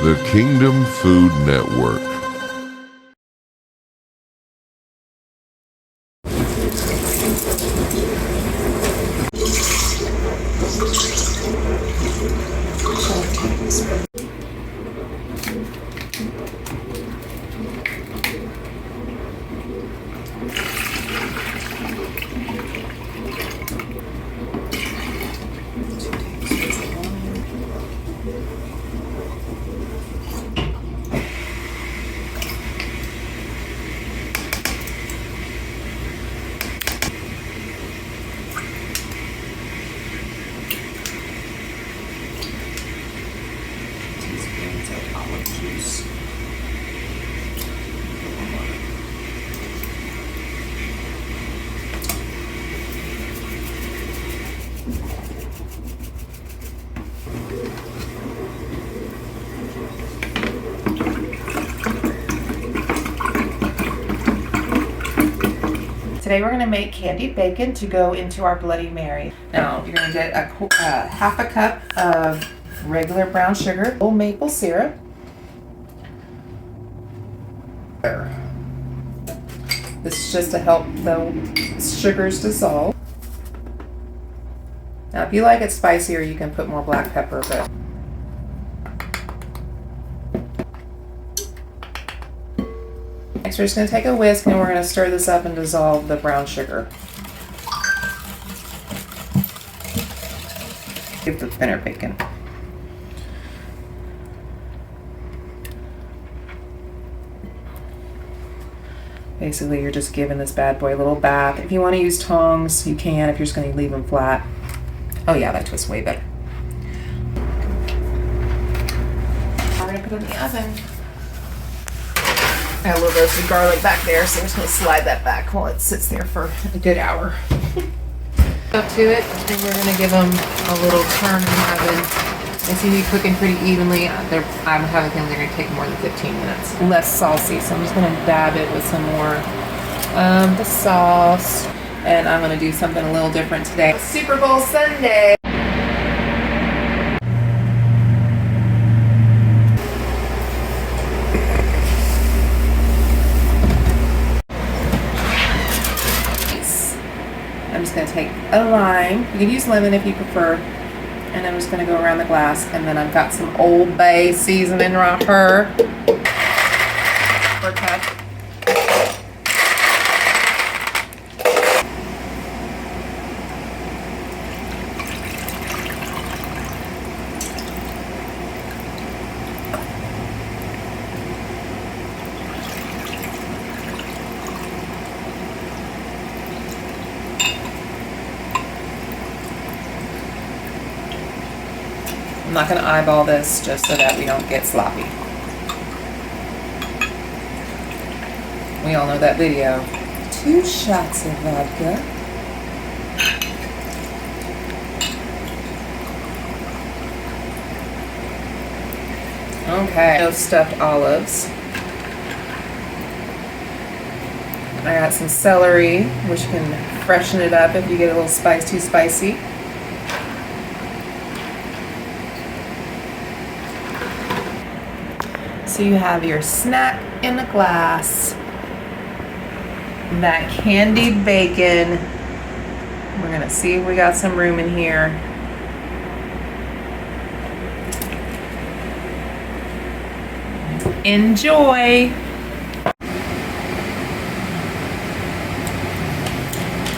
The Kingdom Food Network. Today we're going to make candied bacon to go into our Bloody Mary. Now you're going to get half a cup of regular brown sugar, old maple syrup. This is just to help the sugars dissolve. Now if you like it spicier, you can put more black pepper, but next, we're just going to take a whisk and we're going to stir this up and dissolve the brown sugar. Give the thinner bacon. Basically, you're just giving this bad boy a little bath. If you want to use tongs, you can if you're just going to leave them flat. Oh yeah, that twists way better. We're going to put it in the oven. I got a little roasted garlic back there, so I'm just going to slide that back while it sits there for a good hour. Up to it, and we're going to give them a little turn in the oven. They seem to be cooking pretty evenly. I have a feeling they're going to take more than 15 minutes. Less saucy, so I'm just going to dab it with some more of the sauce. And I'm going to do something a little different today. Super Bowl Sunday. I'm just going to take a lime. You can use lemon if you prefer. And I'm just going to go around the glass. And then I've got some Old Bay seasoning right here. I'm not going to eyeball this just so that we don't get sloppy. We all know that video. 2 shots of vodka. Okay, those stuffed olives. I got some celery, which can freshen it up if you get a little too spicy. So you have your snack in the glass, that candied bacon. We're gonna see if we got some room in here. Enjoy.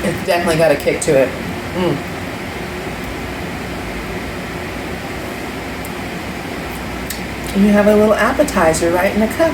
It's definitely got a kick to it. And you have a little appetizer right in the cup.